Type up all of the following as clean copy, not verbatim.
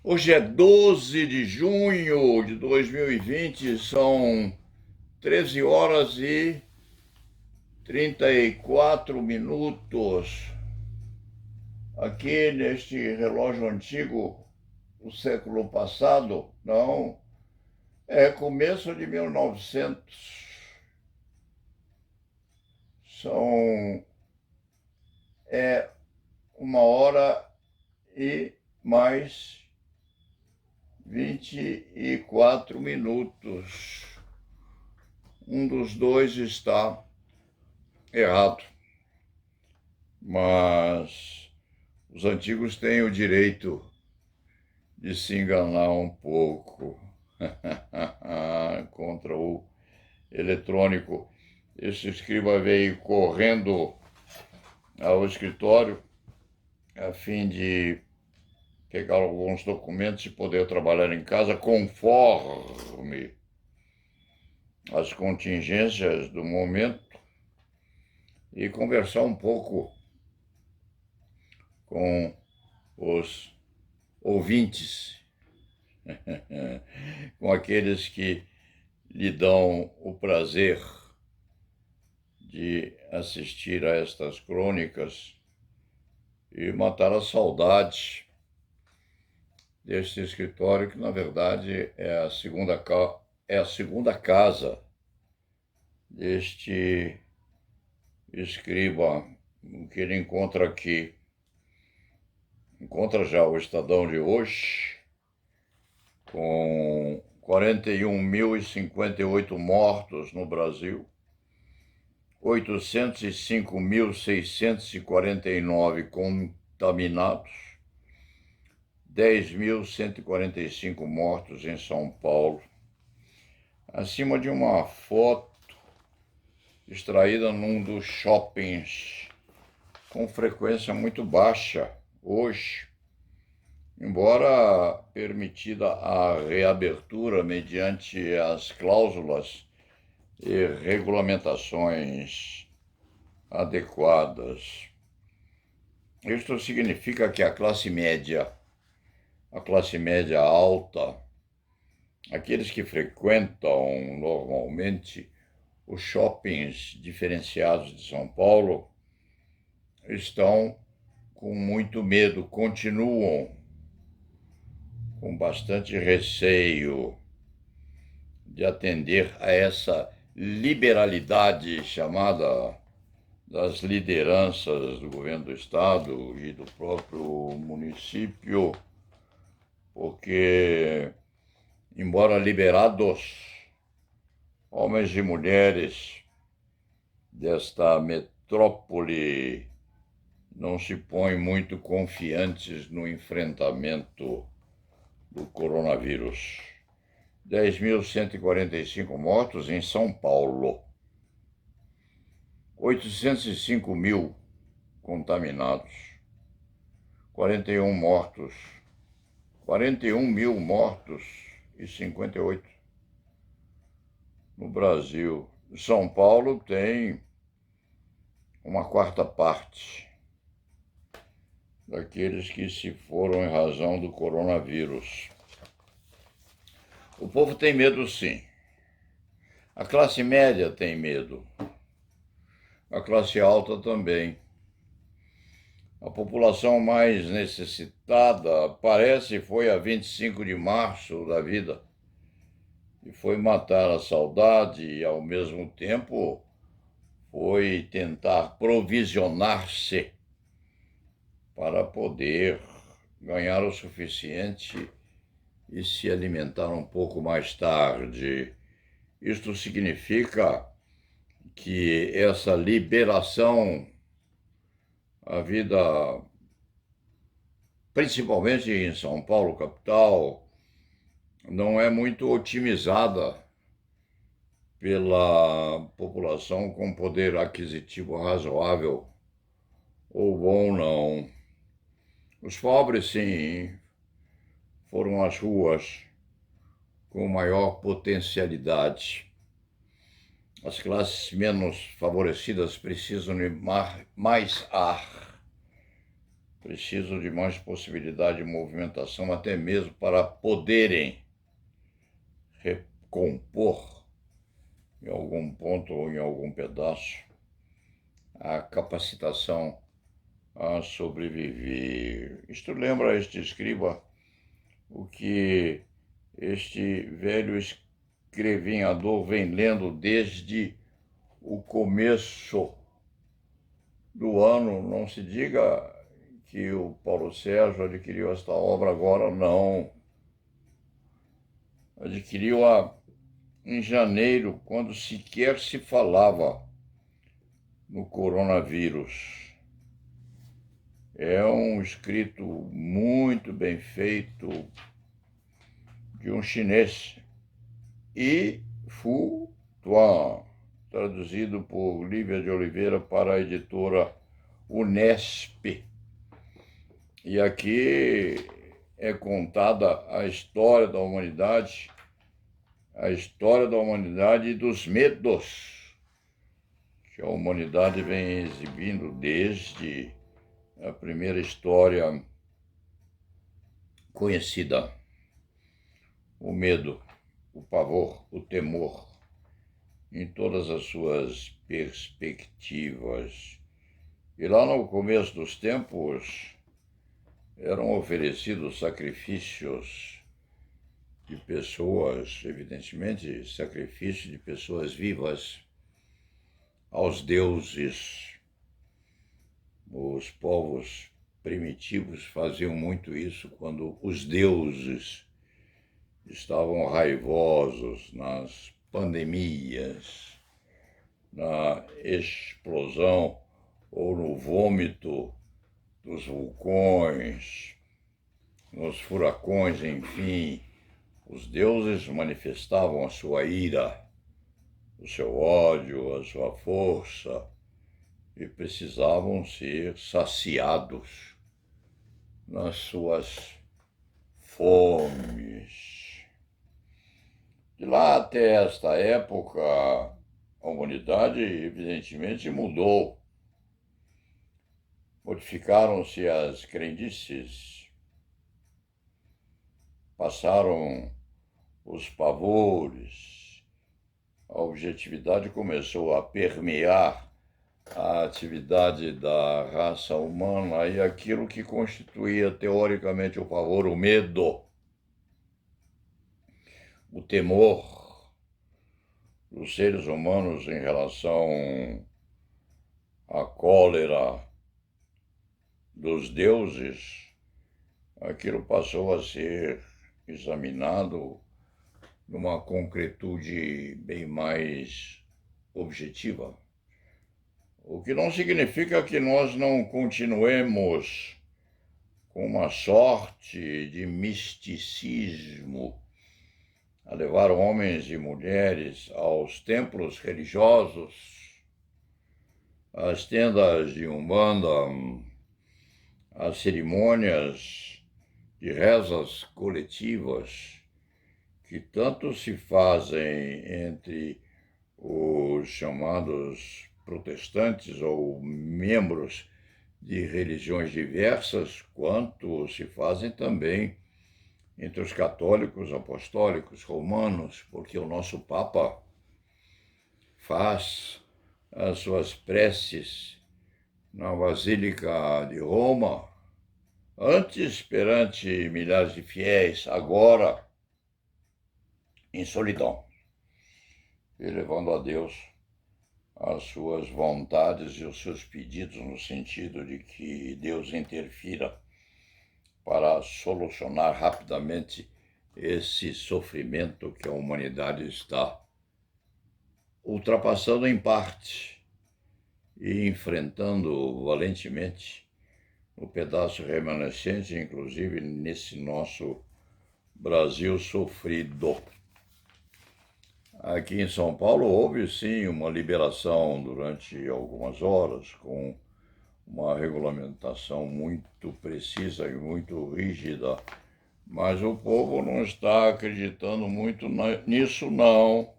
Hoje é 12 de junho de 2020, são 13 horas e 34 minutos. Aqui neste relógio antigo do século passado, não, é começo de 1900. É 1 hora e mais 24 minutos. Um dos dois está errado, mas os antigos têm o direito de se enganar um pouco contra o eletrônico. Esse escriba veio correndo ao escritório a fim de pegar alguns documentos e poder trabalhar em casa conforme as contingências do momento e conversar um pouco com os ouvintes, com aqueles que lhe dão o prazer de assistir a estas crônicas e matar a saudade deste escritório, que na verdade é a segunda casa deste escriba. O que ele encontra aqui, encontra já o Estadão de hoje, com 41.058 mortos no Brasil, 805.649 contaminados, 10.145 mortos em São Paulo, acima de uma foto extraída num dos shoppings com frequência muito baixa hoje, embora permitida a reabertura mediante as cláusulas e regulamentações adequadas. Isto significa que a classe média alta, aqueles que frequentam normalmente os shoppings diferenciados de São Paulo, estão com muito medo, continuam com bastante receio de atender a essa liberalidade chamada das lideranças do governo do estado e do próprio município, porque, embora liberados, homens e mulheres desta metrópole não se põem muito confiantes no enfrentamento do coronavírus. 10.145 mortos em São Paulo, 805 mil contaminados, 41 mortos, 41 mil mortos e 58 no Brasil. São Paulo tem uma quarta parte daqueles que se foram em razão do coronavírus. O povo tem medo, sim. A classe média tem medo. A classe alta também. A população mais necessitada foi a 25 de março da vida, e foi matar a saudade e, ao mesmo tempo, foi tentar provisionar-se para poder ganhar o suficiente e se alimentar um pouco mais tarde. Isto significa que essa liberação, a vida, principalmente em São Paulo, capital, não é muito otimizada pela população com poder aquisitivo razoável ou bom, não. Os pobres, sim, foram às ruas com maior potencialidade. As classes menos favorecidas precisam de mais ar precisam de mais possibilidade de movimentação, até mesmo para poderem recompor em algum ponto ou em algum pedaço a capacitação a sobreviver. Isto lembra a este escriba o que este velho escrevinhador vem lendo desde o começo do ano. Não se diga que o Paulo Sérgio adquiriu esta obra agora, não. Adquiriu-a em janeiro, quando sequer se falava no coronavírus. É um escrito muito bem feito de um chinês, Yi Fu Tuan, traduzido por Lívia de Oliveira para a editora Unesp. E aqui é contada a história da humanidade e dos medos que a humanidade vem exibindo desde a primeira história conhecida. O medo, o pavor, o temor, em todas as suas perspectivas. E lá no começo dos tempos eram oferecidos sacrifícios de pessoas, evidentemente, sacrifício de pessoas vivas aos deuses. Os povos primitivos faziam muito isso quando os deuses estavam raivosos nas pandemias, na explosão ou no vômito dos vulcões, nos furacões, enfim. Os deuses manifestavam a sua ira, o seu ódio, a sua força, e precisavam ser saciados nas suas fomes. De lá até esta época, a humanidade evidentemente mudou. Modificaram-se as crendices, passaram os pavores, a objetividade começou a permear a atividade da raça humana e aquilo que constituía teoricamente o pavor, o medo, o temor dos seres humanos em relação à cólera dos deuses, aquilo passou a ser examinado numa concretude bem mais objetiva. O que não significa que nós não continuemos com uma sorte de misticismo a levar homens e mulheres aos templos religiosos, às tendas de Umbanda, às cerimônias de rezas coletivas que tanto se fazem entre os chamados protestantes ou membros de religiões diversas, quanto se fazem também entre os católicos, apostólicos, romanos, porque o nosso Papa faz as suas preces na Basílica de Roma, antes perante milhares de fiéis, agora em solidão, elevando a Deus as suas vontades e os seus pedidos, no sentido de que Deus interfira para solucionar rapidamente esse sofrimento que a humanidade está ultrapassando em parte e enfrentando valentemente no pedaço remanescente, inclusive nesse nosso Brasil sofrido. Aqui em São Paulo houve sim uma liberação durante algumas horas, com uma regulamentação muito precisa e muito rígida, mas o povo não está acreditando muito nisso, não.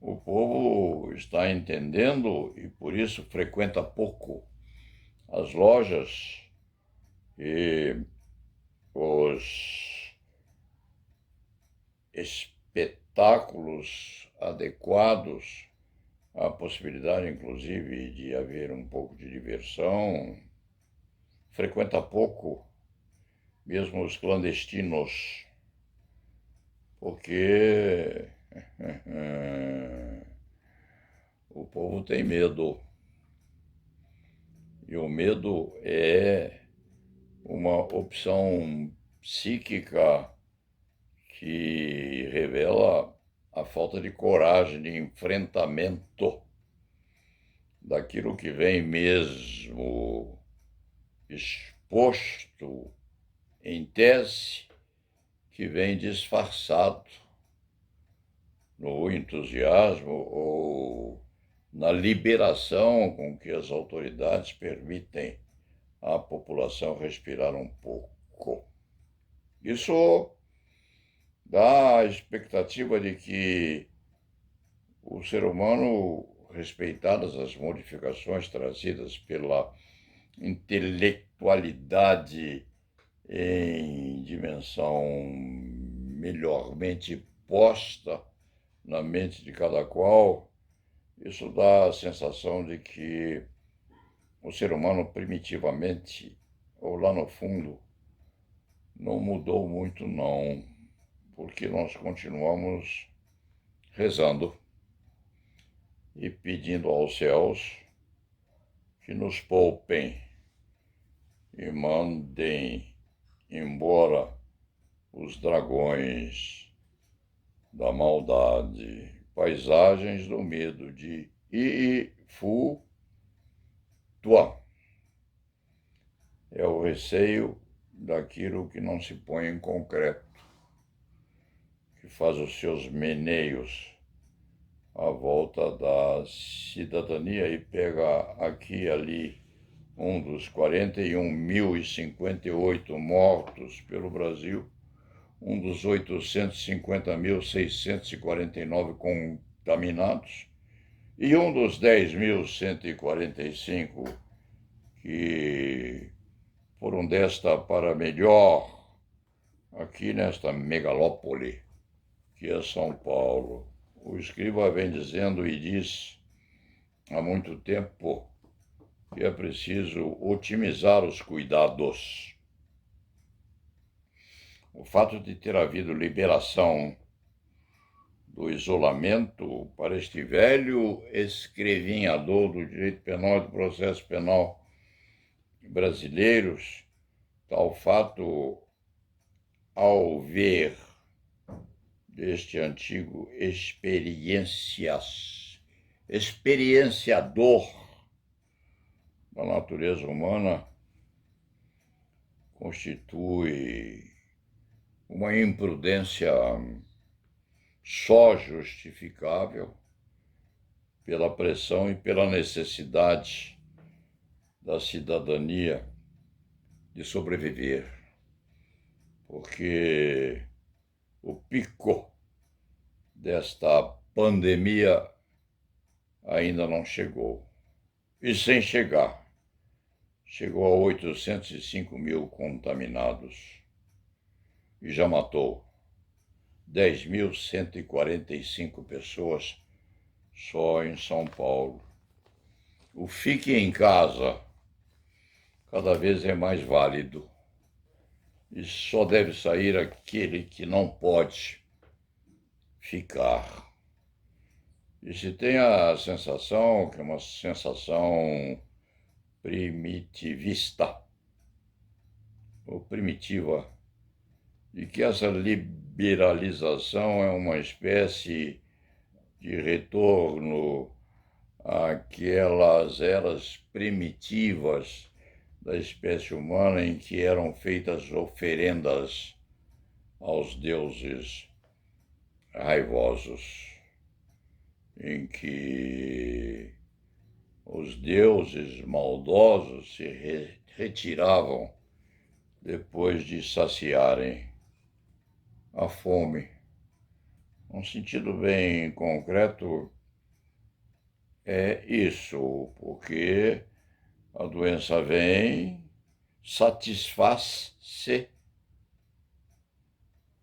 O povo está entendendo e por isso frequenta pouco as lojas e os espetáculos adequados, a possibilidade, inclusive, de haver um pouco de diversão, frequenta pouco, mesmo os clandestinos, porque o povo tem medo. E o medo é uma opção psíquica que revela a falta de coragem, de enfrentamento daquilo que vem mesmo exposto em tese, que vem disfarçado no entusiasmo ou na liberação com que as autoridades permitem à população respirar um pouco. Isso dá a expectativa de que o ser humano, respeitadas as modificações trazidas pela intelectualidade em dimensão melhormente posta na mente de cada qual, isso dá a sensação de que o ser humano primitivamente, ou lá no fundo, não mudou muito não, porque nós continuamos rezando e pedindo aos céus que nos poupem e mandem embora os dragões da maldade, paisagens do medo de Ifu Tua. É o receio daquilo que não se põe em concreto, que faz os seus meneios à volta da cidadania e pega aqui e ali um dos 41.058 mortos pelo Brasil, um dos 850.649 contaminados e um dos 10.145 que foram desta para melhor aqui nesta megalópole que é São Paulo. O escriba vem dizendo e diz há muito tempo que é preciso otimizar os cuidados. O fato de ter havido liberação do isolamento para este velho escrevinhador do direito penal e do processo penal brasileiros, tal fato, ao ver deste antigo experienciador da natureza humana, constitui uma imprudência só justificável pela pressão e pela necessidade da cidadania de sobreviver, porque o pico desta pandemia ainda não chegou. E sem chegar, chegou a 805 mil contaminados e já matou 10.145 pessoas só em São Paulo. O fique em casa cada vez é mais válido e só deve sair aquele que não pode ficar. E se tem a sensação, que é uma sensação primitivista ou primitiva, de que essa liberalização é uma espécie de retorno àquelas eras primitivas da espécie humana em que eram feitas oferendas aos deuses raivosos, em que os deuses maldosos se retiravam depois de saciarem a fome. Num sentido bem concreto, é isso, porque A doença vem, satisfaz-se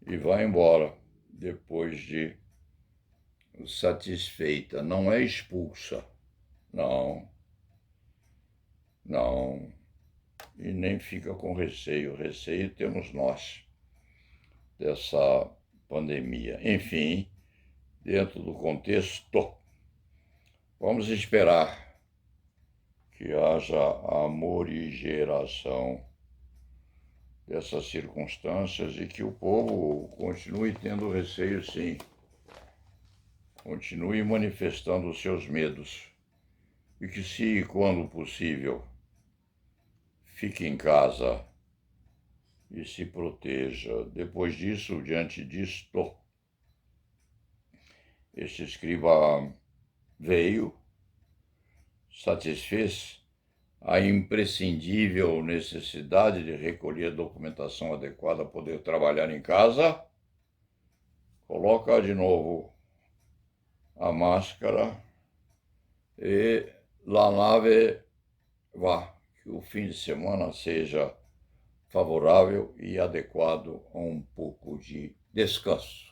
e vai embora depois de satisfeita. Não é expulsa, não, não. E nem fica com receio. Receio temos nós dessa pandemia. Enfim, dentro do contexto, vamos esperar que haja a morigeração dessas circunstâncias e que o povo continue tendo receio, sim. Continue manifestando os seus medos. E que, se e quando possível, fique em casa e se proteja. Depois disso, diante disto, este escriba veio, satisfez a imprescindível necessidade de recolher documentação adequada, poder trabalhar em casa, coloca de novo a máscara e la nave vá. Que o fim de semana seja favorável e adequado a um pouco de descanso.